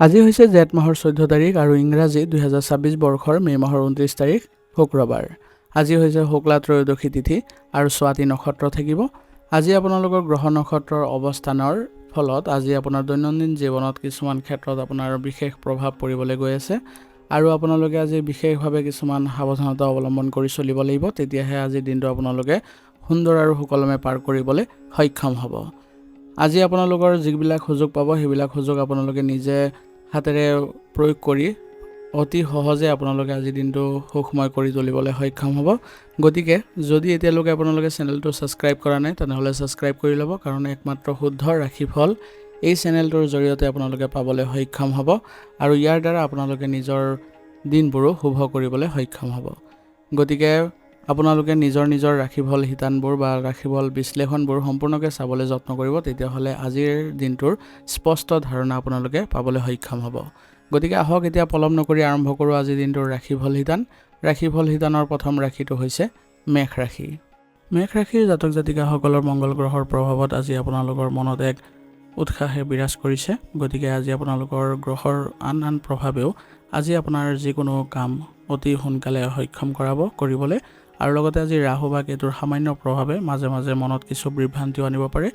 আজি হৈছে জেঠ মাহৰ 14 তাৰিখ আৰু ইংৰাজী 2026 বৰ্ষৰ মে মাহৰ 29 তাৰিখ শুক্ৰবাৰ। আজি হৈছে শুক্লা ত্ৰয়োদশী তিথি আৰু স্বাতি নক্ষত্ৰ থাকিব। আজি আপোনালোকৰ গ্ৰহ নক্ষত্ৰৰ অৱস্থানৰ ফলত আজি আপোনাৰ দৈনন্দিন জীৱনত কিছুমান ক্ষেত্ৰত আপোনাৰ বিশেষ প্ৰভাৱ পৰিবলৈ গৈ আছে আৰু আপোনালোকে আজি বিশেষভাৱে কিছুমান সাৱধানতা অৱলম্বন কৰি চলিব লাগিব, তেতিয়াহে আজিৰ দিনটো আপোনালোকে সুন্দৰ আৰু সুকলমে পাৰ কৰিবলৈ সক্ষম হ'ব। আজি আপোনালোকৰ যিবিলাক সুযোগ পাব সেইবিলাক সুযোগ আপোনালোকে নিজে হাতেৰে প্ৰয়োগ কৰি অতি সহজে আপোনালোকে আজি দিনটো সুখময় কৰি তুলিবলৈ সক্ষম হ'ব। গতিকে যদি এতিয়ালৈকে আপোনালোকে চেনেলটো ছাবস্ক্ৰাইব কৰা নাই তেনেহ'লে ছাবস্ক্ৰাইব কৰি ল'ব, কাৰণ একমাত্ৰ শুদ্ধ ৰাশিফল এই চেনেলটোৰ জৰিয়তে আপোনালোকে পাবলৈ সক্ষম হ'ব আৰু ইয়াৰ দ্বাৰা আপোনালোকে নিজৰ দিনবোৰো শুভ কৰিবলৈ সক্ষম হ'ব। গতিকে আপোনালোকে নিজৰ ৰাশিফল শিতানবোৰ বা ৰাশিফল বিশ্লেষণবোৰ সম্পূৰ্ণকৈ চাবলৈ যত্ন কৰিব, তেতিয়াহ'লে আজিৰ দিনটোৰ স্পষ্ট ধাৰণা আপোনালোকে পাবলৈ সক্ষম হ'ব। গতিকে আহক এতিয়া পলম নকৰি আৰম্ভ কৰোঁ আজিৰ দিনটোৰ ৰাশিফল শিতান। ৰাশিফল শিতানৰ প্ৰথম ৰাশিটো হৈছে মেষ ৰাশি। মেষ ৰাশিৰ জাতক জাতিকাসকলৰ মংগল গ্ৰহৰ প্ৰভাৱত আজি আপোনালোকৰ মনত এক উৎসাহে বিৰাজ কৰিছে। গতিকে আজি আপোনালোকৰ গ্ৰহৰ আন প্ৰভাৱেও আজি আপোনাৰ যিকোনো কাম অতি সোনকালে সক্ষম কৰিবলৈ আৰু লগতে আজি ৰাহু বা কেতুৰ সামান্য প্ৰভাৱে মাজে মাজে মনত কিছু বিভ্ৰান্তিও আনিব পাৰে।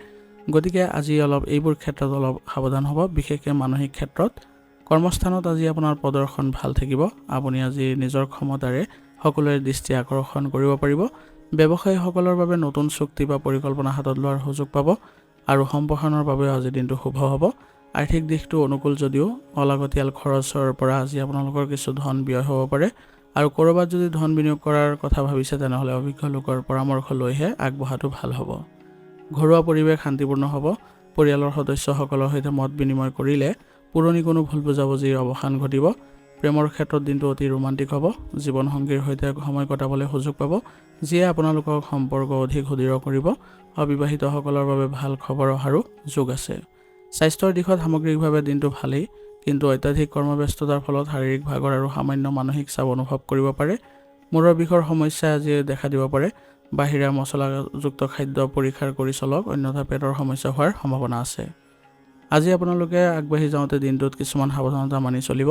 গতিকে আজি এইবোৰ ক্ষেত্ৰত অলপ সাৱধান হ'ব। বিশেষকৈ মানসিক ক্ষেত্ৰত কৰ্মস্থানত আজি আপোনাৰ প্ৰদৰ্শন ভাল থাকিব। আপুনি আজি নিজৰ ক্ষমতাৰে সকলোৰে দৃষ্টি আকৰ্ষণ কৰিব পাৰিব। ব্যৱসায়ীসকলৰ বাবে নতুন চুক্তি বা পৰিকল্পনা হাতত লোৱাৰ সুযোগ পাব আৰু সম্প্ৰসাৰণৰ বাবেও আজি দিনটো শুভ হ'ব। আৰ্থিক দিশটো অনুকূল যদিও অলাগতিয়াল খৰচৰ পৰা আজি আপোনালোকৰ কিছু ধন ব্যয় হ'ব পাৰে আৰু ক'ৰবাত যদি ধন বিনিয়োগ কৰাৰ কথা ভাবিছে তেনেহ'লে অভিজ্ঞ লোকৰ পৰামৰ্শ লৈহে আগবঢ়াটো ভাল হ'ব। ঘৰুৱা পৰিৱেশ শান্তিপূৰ্ণ হ'ব। পৰিয়ালৰ সদস্যসকলৰ সৈতে মত বিনিময় কৰিলে পুৰণি কোনো ভুল বুজাবুজিৰ অৱসান ঘটিব। প্ৰেমৰ ক্ষেত্ৰত দিনটো অতি ৰোমান্টিক হ'ব। জীৱনসংগীৰ সৈতে সময় কটাবলৈ সুযোগ পাব, যিয়ে আপোনালোকৰ সম্পৰ্ক অধিক সুদৃঢ় কৰিব। অবিবাহিতসকলৰ বাবে ভাল খবৰ অহাৰো যোগ আছে। স্বাস্থ্যৰ দিশত সামগ্ৰিকভাৱে দিনটো ভালেই, কিন্তু অত্যাধিক কৰ্মব্যস্ততাৰ ফলত শাৰীৰিক ভাগৰ আৰু সামান্য মানসিক চাপ অনুভৱ কৰিব পাৰে। মূৰৰ বিষৰ সমস্যাই আজি দেখা দিব পাৰে। বাহিৰা মছলাযুক্ত খাদ্য পৰিহাৰ কৰি চলক, অন্যথা পেটৰ সমস্যা হোৱাৰ সম্ভাৱনা আছে। আজি আপোনালোকে আগবাঢ়ি যাওঁতে দিনটোত কিছুমান সাৱধানতা মানি চলিব।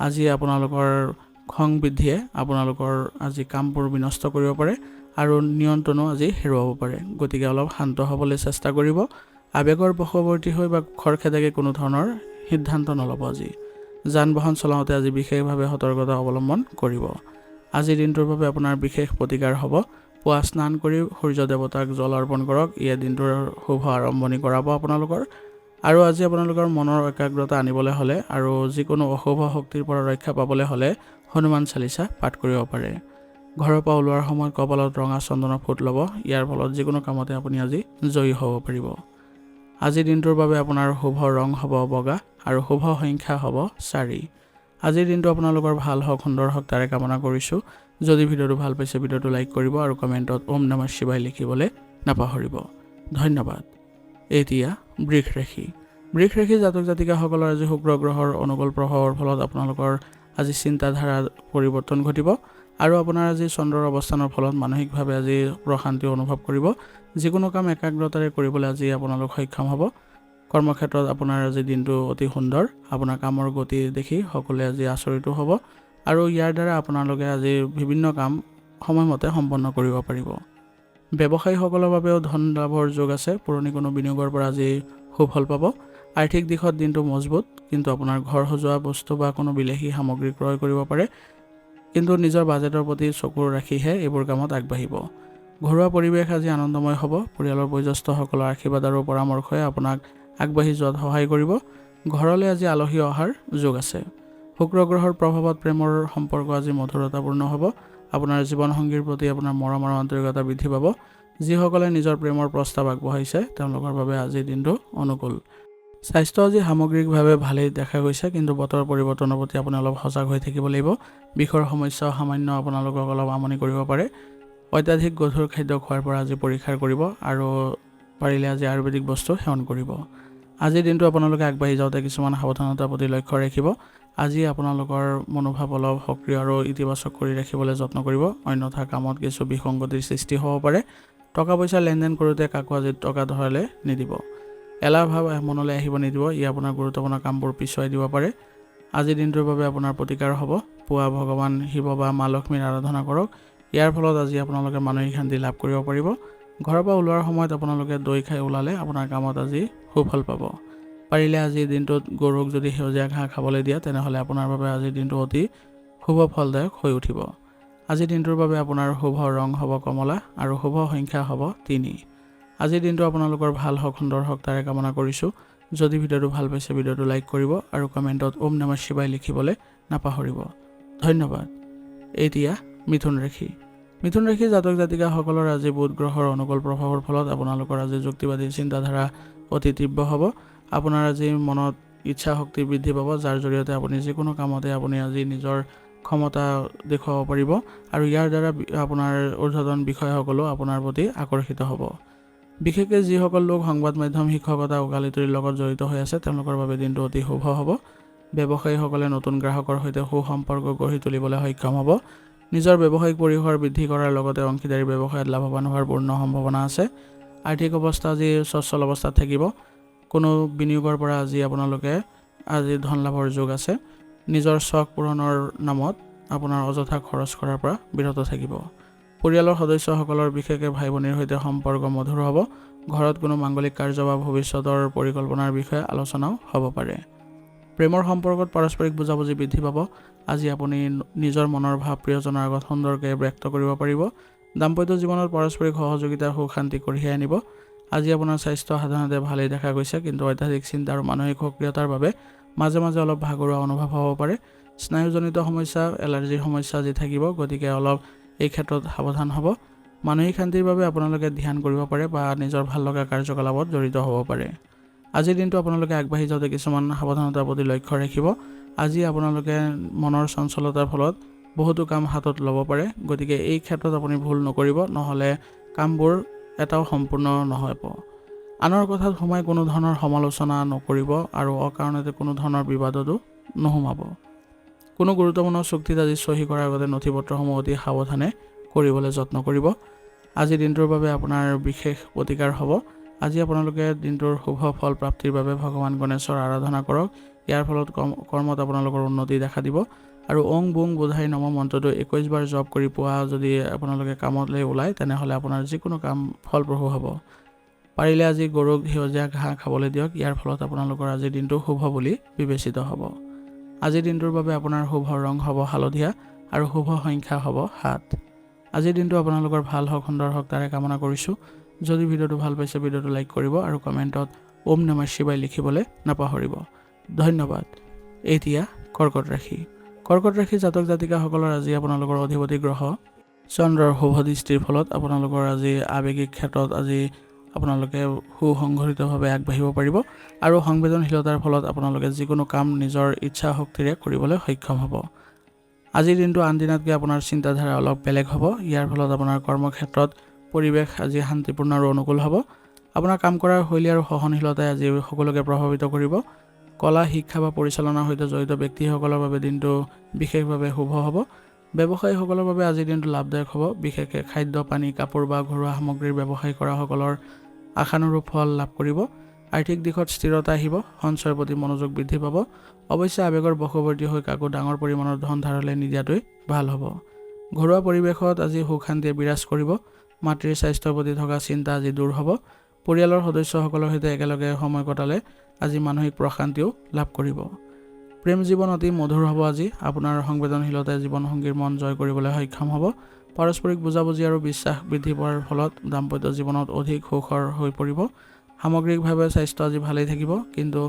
আজি আপোনালোকৰ খং বৃদ্ধিয়ে আপোনালোকৰ আজি কামবোৰ বিনষ্ট কৰিব পাৰে আৰু নিয়ন্ত্ৰণো আজি হেৰুৱাব পাৰে। গতিকে অলপ শান্ত হ'বলৈ চেষ্টা কৰিব। আৱেগৰ বশৱৰ্তী হৈ বা খৰখেদাকে কোনো ধৰণৰ সিদ্ধান্ত নল'ব। আজি যান বাহন চলাওঁতে আজি বিশেষভাৱে সতৰ্কতা অৱলম্বন কৰিব। আজিৰ দিনটোৰ বাবে আপোনাৰ বিশেষ প্ৰতিকাৰ হ'ব। পুৱা স্নান কৰি সূৰ্য দেৱতাক জল অৰ্পণ কৰক। ইয়ে দিনটোৰ শুভ আৰম্ভণি কৰাব আপোনালোকৰ। আৰু আজি আপোনালোকৰ মনৰ একাগ্ৰতা আনিবলৈ হ'লে আৰু যিকোনো অশুভ শক্তিৰ পৰা ৰক্ষা পাবলৈ হ'লে হনুমান চালিচা পাঠ কৰিব পাৰে। ঘৰৰ পৰা ওলোৱাৰ সময়ত কপালত ৰঙা চন্দনৰ ফুট ল'ব। ইয়াৰ ফলত যিকোনো কামতে আপুনি আজি জয়ী হ'ব পাৰিব। আজিৰ দিনটোৰ বাবে আপোনাৰ শুভ ৰং হ'ব বগা আৰু শুভ সংখ্যা হ'ব 4। আজিৰ দিনটো আপোনালোকৰ ভাল হওক, সুন্দৰ হওক তাৰে কামনা কৰিছোঁ। যদি ভিডিঅ'টো ভাল পাইছে ভিডিঅ'টো লাইক কৰিব আৰু কমেণ্টত ওম নমঃ শিৱায় লিখিবলৈ নাপাহৰিব। ধন্যবাদ। এতিয়া বৃষ ৰাশি। বৃষ ৰাশি জাতক জাতিকাসকলৰ আজি শুক্ৰ গ্ৰহৰ অনুকূল প্ৰভাৱৰ ফলত আপোনালোকৰ আজি চিন্তাধাৰা পৰিৱৰ্তন ঘটিব আৰু আপোনাৰ আজি চন্দ্ৰৰ অৱস্থানৰ ফলত মানসিকভাৱে আজি প্ৰশান্তি অনুভৱ কৰিব। যিকোনো কাম একাগ্ৰতাৰে কৰিবলৈ আজি আপোনালোক সক্ষম হ'ব। কৰ্মক্ষেত্ৰত আপোনাৰ আজি দিনটো অতি সুন্দৰ। আপোনাৰ কামৰ গতি দেখি সকলোৱে আজি আচৰিতো হ'ব আৰু ইয়াৰ দ্বাৰা আপোনালোকে আজি বিভিন্ন কাম সময়মতে সম্পন্ন কৰিব পাৰিব। ব্যৱসায়ীসকলৰ বাবেও ধন লাভৰ যোগ আছে। পুৰণি কোনো বিনিয়োগৰ পৰা আজি সুফল পাব। আৰ্থিক দিশত দিনটো মজবুত, কিন্তু আপোনাৰ ঘৰ সজোৱা বস্তু বা কোনো বিলাসী সামগ্ৰী ক্ৰয় কৰিব পাৰে, কিন্তু নিজৰ বাজেটৰ প্ৰতি চকু ৰাখিহে এইবোৰ কামত আগবাঢ়িব। ঘৰুৱা পৰিৱেশ আজি আনন্দময় হ'ব। পৰিয়ালৰ বয়োজ্যেষ্ঠসকলৰ আশীৰ্বাদ আৰু পৰামৰ্শই আপোনাক আগবাঢ়ি যোৱাত সহায় কৰিব। ঘৰলৈ আজি আলহী অহাৰ যোগ আছে। শুক্ৰ গ্ৰহৰ প্ৰভাৱত প্ৰেমৰ সম্পৰ্ক আজি মধুৰতাপূৰ্ণ হ'ব। আপোনাৰ জীৱনসংগীৰ প্ৰতি আপোনাৰ মৰম আৰু আন্তৰিকতা বৃদ্ধি পাব। যিসকলে নিজৰ প্ৰেমৰ প্ৰস্তাৱ আগবঢ়াইছে তেওঁলোকৰ বাবে আজিৰ দিনটো অনুকূল। স্বাস্থ্য আজি সামগ্ৰিকভাৱে ভালেই দেখা গৈছে, কিন্তু বতৰ পৰিৱৰ্তনৰ প্ৰতি আপুনি অলপ সজাগ হৈ থাকিব লাগিব। বিষৰ সমস্যাও সামান্য আপোনালোকক অলপ আমনি কৰিব পাৰে। অত্যাধিক গধুৰ খাদ্য খোৱাৰ পৰা আজি পৰিহাৰ কৰিব আৰু পাৰিলে আজি আয়ুৰ্বেদিক বস্তু সেৱন কৰিব। আজিৰ দিনটো আপোনালোকে আগবাঢ়ি যাওঁতে কিছুমান সাৱধানতাৰ প্ৰতি লক্ষ্য ৰাখিব। আজি আপোনালোকৰ মনোভাৱ অলপ সক্ৰিয় আৰু ইতিবাচক কৰি ৰাখিবলৈ যত্ন কৰিব, অন্যথা কামত কিছু বিসংগতিৰ সৃষ্টি হ'ব পাৰে। টকা পইচা লেনদেন কৰোঁতে কাকো আজি টকা ধৰালে নিদিব। এলাহ ভাৱ মনলৈ আহিব নিদিব, ই আপোনাৰ গুৰুত্বপূৰ্ণ কামবোৰ পিছুৱাই দিব পাৰে। আজিৰ দিনটোৰ বাবে আপোনাৰ প্ৰতিকাৰ হ'ব। পুৱা ভগৱান শিৱ বা মা লক্ষ্মীৰ আৰাধনা কৰক। ইয়াৰ ফলত আজি আপোনালোকে মানসিক শান্তি লাভ কৰিব পাৰিব। ঘৰৰ পৰা ওলোৱাৰ সময়ত আপোনালোকে দৈ খাই ওলালে আপোনাৰ কামত আজি সুফল পাব। পাৰিলে আজিৰ দিনটোত গৰুক যদি সেউজীয়া ঘাঁহ খাবলৈ দিয়ে তেনেহ'লে আপোনাৰ বাবে আজিৰ দিনটো অতি শুভ ফলদায়ক হৈ উঠিব। আজিৰ দিনটোৰ বাবে আপোনাৰ শুভ ৰং হ'ব কমলা আৰু শুভ সংখ্যা হ'ব 3। আজিৰ দিনটো আপোনালোকৰ ভাল হওক, সুন্দৰ হওক তাৰে কামনা কৰিছোঁ। যদি ভিডিঅ'টো ভাল পাইছে ভিডিঅ'টো লাইক কৰিব আৰু কমেণ্টত ওম নমঃ শিৱায় লিখিবলৈ নাপাহৰিব। ধন্যবাদ। এতিয়া মিথুন ৰাশি। মিথুন ৰাশি জাতক জাতিকাসকলৰ আজি বুধ গ্ৰহৰ অনুকূল প্ৰভাৱৰ ফলত আপোনালোকৰ আজি যুক্তিবাদী চিন্তাধাৰা অতি তীব্ৰ হ'ব। আপোনাৰ আজি মনত ইচ্ছা শক্তি বৃদ্ধি পাব, যাৰ জৰিয়তে আপুনি যিকোনো কামতে আপুনি আজি নিজৰ ক্ষমতা দেখুৱাব পাৰিব আৰু ইয়াৰ দ্বাৰা আপোনাৰ ঊৰ্ধ্বতন বিষয়াসকলেও আপোনাৰ প্ৰতি আকৰ্ষিত হ'ব। বিশেষকৈ যিসকল লোক সংবাদ মাধ্যম, শিক্ষকতা, ওকালতিৰ লগত জড়িত হৈ আছে তেওঁলোকৰ বাবে দিনটো অতি শুভ হ'ব। ব্যৱসায়ীসকলে নতুন গ্ৰাহকৰ সৈতে সুসম্পৰ্ক গঢ়ি তুলিবলৈ সক্ষম হ'ব। নিজৰ ব্যৱসায়িক পৰিসৰ বৃদ্ধি কৰাৰ লগতে অংশীদাৰী ব্যৱসায়ত লাভৱান হোৱাৰ পূৰ্ণ সম্ভাৱনা আছে। আৰ্থিক অৱস্থা আজি সচ্ছল অৱস্থাত থাকিব। কোনো বিনিয়োগৰ পৰা আজি ধন লাভৰ যোগ আছে। নিজৰ চখ পূৰণৰ নামত আপোনাৰ অযথা খৰচ কৰাৰ পৰা বিৰত থাকিব। পৰিয়ালৰ সদস্যসকলৰ বিশেষকৈ ভাই ভনীৰ সৈতে সম্পৰ্ক মধুৰ হ'ব। ঘৰত কোনো মাংগলিক কাৰ্য বা ভৱিষ্যতৰ পৰিকল্পনাৰ বিষয়ে আলোচনাও হ'ব পাৰে। প্ৰেমৰ সম্পৰ্কত পাৰস্পৰিক বুজাবুজি বৃদ্ধি পাব। আজি আপুনি নিজৰ মনৰ ভাৱ প্ৰিয়জনৰ আগত সুন্দৰকৈ ব্যক্ত কৰিব পাৰিব। দাম্পত্য জীৱনত পাৰস্পৰিক সহযোগিতা সুখ শান্তি কঢ়িয়াই আনিব। আজি আপোনাৰ স্বাস্থ্য সাধাৰণতে ভালেই দেখা গৈছে, কিন্তু অত্যাধিক চিন্তা আৰু মানসিক সক্ৰিয়তাৰ বাবে মাজে মাজে অলপ ভাগৰুৱা অনুভৱ হ'ব পাৰে। স্নায়ুজনিত সমস্যা, এলাৰ্জিৰ সমস্যা আজি থাকিব, গতিকে অলপ এই ক্ষেত্ৰত সাৱধান হ'ব। মানসিক শান্তিৰ বাবে আপোনালোকে ধ্যান কৰিব পাৰে বা নিজৰ ভাল লগা কাৰ্যকলাপত জড়িত হ'ব পাৰে। আজিৰ দিনটো আপোনালোকে আগবাঢ়ি যাওঁতে কিছুমান সাৱধানতাৰ প্ৰতি লক্ষ্য ৰাখিব। আজি আপোনালোকে মনৰ চঞ্চলতাৰ ফলত বহুতো কাম হাতত ল'ব পাৰে, গতিকে এই ক্ষেত্ৰত আপুনি ভুল নকৰিব, নহ'লে কামবোৰ এটাও সম্পূৰ্ণ নহ'ব। আনৰ কথাত সোমাই কোনো ধৰণৰ সমালোচনা নকৰিব আৰু অকাৰণতে কোনো ধৰণৰ বিবাদতো নোসোমাব। কোনো গুৰুত্বপূৰ্ণ চুক্তিত আজি চহী কৰাৰ আগতে নথি পত্ৰসমূহ অতি সাৱধানে কৰিবলৈ যত্ন কৰিব। আজিৰ দিনটোৰ বাবে আপোনাৰ বিশেষ প্ৰতিকাৰ হ'ব। আজি আপোনালোকে দিনটোৰ শুভ ফল প্ৰাপ্তিৰ বাবে ভগৱান গণেশৰ আৰাধনা কৰক। ইয়াৰ ফলত কৰ্মত আপোনালোকৰ উন্নতি দেখা দিব। আৰু ওং বুং বোধাই নম মন্ত্ৰটো 21 বাৰ জপ কৰি পুৱা যদি আপোনালোকে কামলৈ ওলায় তেনেহ'লে আপোনাৰ যিকোনো কাম ফলপ্ৰসূ হ'ব। পাৰিলে আজি গৰুক সেউজীয়া ঘাঁহ খাবলৈ দিয়ক। ইয়াৰ ফলত আপোনালোকৰ আজিৰ দিনটো শুভ বুলি বিবেচিত হ'ব। আজিৰ দিনটোৰ বাবে আপোনাৰ শুভ ৰং হ'ব হালধীয়া আৰু শুভ সংখ্যা হ'ব 7। আজিৰ দিনটো আপোনালোকৰ ভাল হওক, সুন্দৰ হওক তাৰে কামনা কৰিছোঁ। যদি ভিডিঅ'টো ভাল পাইছে ভিডিঅ'টো লাইক কৰিব আৰু কমেণ্টত ওম নমঃ শিৱায় লিখিবলৈ নাপাহৰিব। ধন্যবাদ। এতিয়া কৰ্কট ৰাশি। কৰ্কট ৰাশি জাতক জাতিকাসকলৰ আজি আপোনালোকৰ অধিপতি গ্ৰহ চন্দ্ৰৰ শুভ দৃষ্টিৰ ফলত আপোনালোকৰ আজি আৱেগিক ক্ষেত্ৰত আজি আপোনালোকে সুসংগঠিতভাৱে আগবাঢ়িব পাৰিব আৰু সংবেদনশীলতাৰ ফলত আপোনালোকে যিকোনো কাম নিজৰ ইচ্ছা শক্তিৰে কৰিবলৈ সক্ষম হ'ব। আজিৰ দিনটো আন দিনাতকৈ আপোনাৰ চিন্তাধাৰা অলপ বেলেগ হ'ব। ইয়াৰ ফলত আপোনাৰ কৰ্মক্ষেত্ৰত পৰিৱেশ আজি শান্তিপূৰ্ণ আৰু অনুকূল হ'ব। আপোনাৰ কাম কৰাৰ শৈলী আৰু সহনশীলতাই আজি সকলোকে প্ৰভাৱিত কৰিব। কলা, শিক্ষা বা পৰিচালনাৰ সৈতে জড়িত ব্যক্তিসকলৰ বাবে দিনটো বিশেষভাৱে শুভ হ'ব। ব্যৱসায়ীসকলৰ বাবে আজিৰ দিনটো লাভদায়ক হ'ব। বিশেষকৈ খাদ্য, পানী, কাপোৰ বা ঘৰুৱা সামগ্ৰীৰ ব্যৱসায় কৰাসকলৰ আশানুৰূপ ফল লাভ কৰিব। আৰ্থিক দিশত স্থিৰতা আহিব। সঞ্চয়ৰ প্ৰতি মনোযোগ বৃদ্ধি পাব। অৱশ্যে আৱেগৰ বশৱৰ্তী হৈ কাকো ডাঙৰ পৰিমাণৰ ধন ধাৰলৈ নিদিয়াটোৱেই ভাল হ'ব। ঘৰুৱা পৰিৱেশত আজি সুখ শান্তিয়ে বিৰাজ কৰিব। মাতৃৰ স্বাস্থ্যৰ প্ৰতি থকা চিন্তা আজি দূৰ হ'ব। পৰিয়ালৰ সদস্যসকলৰ সৈতে একেলগে সময় কটালে আজি মানসিক প্ৰশান্তিও লাভ কৰিব। প্ৰেম জীৱন অতি মধুৰ হ'ব। আজি আপোনাৰ সংবেদনশীলতাই জীৱনসংগীৰ মন জয় কৰিবলৈ সক্ষম হ'ব। পাৰস্পৰিক বুজাবুজি আৰু বিশ্বাস বৃদ্ধি পোৱাৰ ফলত দাম্পত্য জীৱনত অধিক সুখৰ হৈ পৰিব। সামগ্ৰিকভাৱে স্বাস্থ্য আজি ভালেই থাকিব, কিন্তু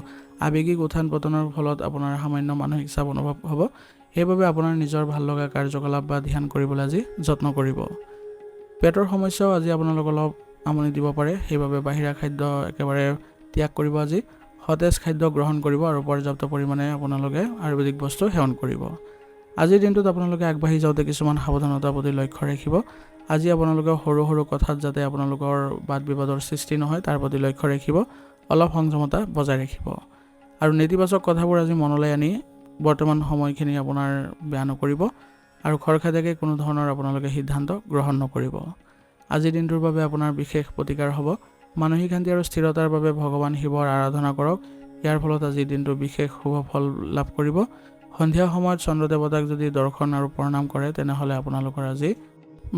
আৱেগিক উত্থান পতনৰ ফলত আপোনাৰ সামান্য মানসিক চাপ অনুভৱ হ'ব। সেইবাবে আপোনাৰ নিজৰ ভাল লগা কাৰ্যকলাপ বা ধ্যান কৰিবলৈ আজি যত্ন কৰিব। পেটৰ সমস্যাও আজি আপোনালোকক অলপ আমনি দিব পাৰে, সেইবাবে বাহিৰা খাদ্য একেবাৰে ত্যাগ কৰিব। আজি সতেজ খাদ্য গ্ৰহণ কৰিব আৰু পৰ্যাপ্ত পৰিমাণে আপোনালোকে আয়ুৰ্বেদিক বস্তু সেৱন কৰিব। আজিৰ দিনটোত আপোনালোকে আগবাঢ়ি যাওঁতে কিছুমান সাৱধানতাৰ প্ৰতি লক্ষ্য ৰাখিব। আজি আপোনালোকে সৰু সৰু কথাত যাতে আপোনালোকৰ বাদ বিবাদৰ সৃষ্টি নহয় তাৰ প্ৰতি লক্ষ্য ৰাখিব। অলপ সংযমতা বজাই ৰাখিব আৰু নেতিবাচক কথাবোৰ আজি মনলৈ আনি বৰ্তমান সময়খিনি আপোনাৰ বেয়া নকৰিব আৰু খৰখেদাকৈ কোনো ধৰণৰ আপোনালোকে সিদ্ধান্ত গ্ৰহণ নকৰিব। আজিৰ দিনটোৰ বাবে আপোনাৰ বিশেষ প্ৰতিকাৰ হ'ব। মানসিক শান্তি আৰু স্থিৰতাৰ বাবে ভগৱান শিৱৰ আৰাধনা কৰক। ইয়াৰ ফলত আজিৰ দিনটো বিশেষ শুভ ফল লাভ কৰিব। সন্ধিয়া সময়ত চন্দ্ৰ দেৱতাক যদি দৰ্শন আৰু প্ৰণাম কৰে তেনেহ'লে আপোনালোকৰ আজি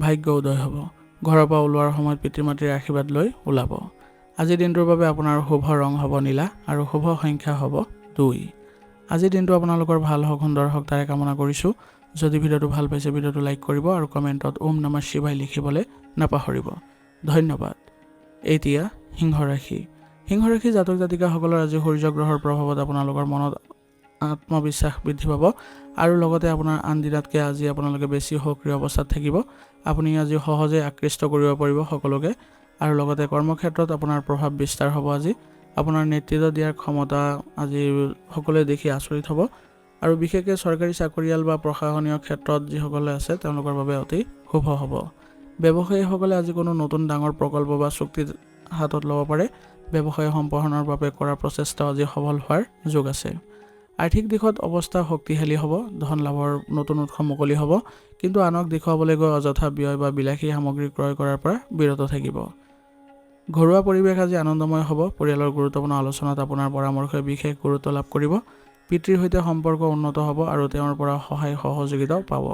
ভাগ্য উদয় হ'ব। ঘৰৰ পৰা ওলোৱাৰ সময়ত পিতৃ মাতৃৰ আশীৰ্বাদ লৈ ওলাব। আজিৰ দিনটোৰ বাবে আপোনাৰ শুভ ৰং হ'ব নীলা আৰু শুভ সংখ্যা হ'ব 2। আজিৰ দিনটো আপোনালোকৰ ভাল হওক, সুন্দৰ হওক তাৰে কামনা কৰিছোঁ। যদি ভিডিঅ'টো ভাল পাইছে ভিডিঅ'টো লাইক কৰিব আৰু কমেণ্টত ওম নমঃ শিৱায় লিখিবলৈ নাপাহৰিব। ধন্যবাদ। এতিয়া সিংহ ৰাশি। সিংহ ৰাশি জাতক জাতিকাসকলৰ আজি সূৰ্য গ্ৰহৰ প্ৰভাৱত আপোনালোকৰ মনত আত্মবিশ্বাস বৃদ্ধি পাব আৰু লগতে আপোনাৰ আন দিনতকৈ আজি আপোনালোকে বেছি সক্ৰিয় অৱস্থাত থাকিব। আপুনি আজি সহজে আকৃষ্ট কৰিব পাৰিব সকলোকে আৰু লগতে কৰ্মক্ষেত্ৰত আপোনাৰ প্ৰভাৱ বিস্তাৰ হ'ব। আজি আপোনাৰ নেতৃত্ব দিয়াৰ ক্ষমতা আজি সকলোৱে দেখি আচৰিত হ'ব আৰু বিশেষকৈ চৰকাৰী চাকৰিয়াল বা প্ৰশাসনীয় ক্ষেত্ৰত যিসকলে আছে তেওঁলোকৰ বাবে অতি শুভ হ'ব। ব্যৱসায়ীসকলে আজি কোনো নতুন ডাঙৰ প্ৰকল্প বা চুক্তি হাতত ল'ব পাৰে। ব্যৱসায় সম্প্ৰসাৰণৰ বাবে কৰা প্ৰচেষ্টা আজি সফল হোৱাৰ যোগ আছে। আৰ্থিক দিশত অৱস্থা শক্তিশালী হ'ব, ধন লাভৰ নতুন উৎস মুকলি হ'ব, কিন্তু আনক দেখুৱাবলৈ গৈ অযথা ব্যয় বা বিলাসী সামগ্ৰী ক্ৰয় কৰাৰ পৰা বিৰত থাকিব। ঘৰুৱা পৰিৱেশ আজি আনন্দময় হ'ব। পৰিয়ালৰ গুৰুত্বপূৰ্ণ আলোচনাত আপোনাৰ পৰামৰ্শই বিশেষ গুৰুত্ব লাভ কৰিব। পিতৃৰ সৈতে সম্পৰ্ক উন্নত হ'ব আৰু তেওঁৰ পৰা সহায় সহযোগিতাও পাব।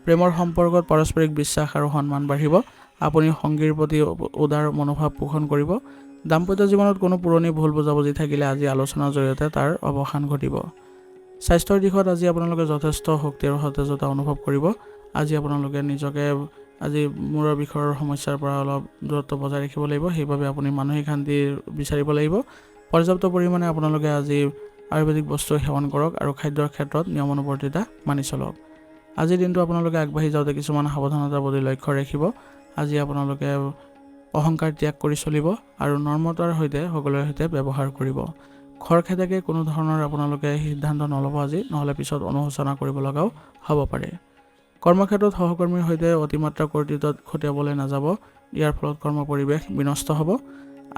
প্ৰেমৰ সম্পৰ্কত পাৰস্পৰিক বিশ্বাস আৰু সন্মান বাঢ়িব। আপুনি সংগীৰ প্ৰতি উদাৰ মনোভাৱ পোষণ কৰিব। দাম্পত্য জীৱনত কোনো পুৰণি ভুল বুজাবুজি থাকিলে আজি আলোচনাৰ জৰিয়তে তাৰ অৱসান ঘটিব। স্বাস্থ্যৰ দিশত আজি আপোনালোকে যথেষ্ট শক্তি আৰু সতেজতা অনুভৱ কৰিব। আজি আপোনালোকে নিজকে আজি মূৰৰ বিষৰ সমস্যাৰ পৰা অলপ দূৰত্ব বজাই ৰাখিব লাগিব। সেইবাবে আপুনি মানসিক শান্তি বিচাৰিব লাগিব। পৰ্যাপ্ত পৰিমাণে আপোনালোকে আজি আয়ুৰ্বেদিক বস্তু সেৱন কৰক আৰু খাদ্যৰ ক্ষেত্ৰত নিয়মানুৱৰ্তিতা মানি চলক। আজিৰ দিনটো আপোনালোকে আগবাঢ়ি যাওঁতে কিছুমান সাৱধানতাৰ প্ৰতি লক্ষ্য ৰাখিব। আজি আপোনালোকে অহংকাৰ ত্যাগ কৰি চলিব আৰু নম্ৰতাৰ সৈতে সকলোৰে সৈতে ব্যৱহাৰ কৰিব। খৰখেদাকে কোনো ধৰণৰ আপোনালোকে সিদ্ধান্ত নল'ব আজি, নহ'লে পিছত অনুশোচনা কৰিব লগাও হ'ব পাৰে। কৰ্মক্ষেত্ৰত সহকৰ্মীৰ সৈতে অতিমাত্ৰা কৰ্তৃত্বত খটুৱাবলৈ নাযাব। ইয়াৰ ফলত কৰ্ম পৰিৱেশ বিনষ্ট হ'ব।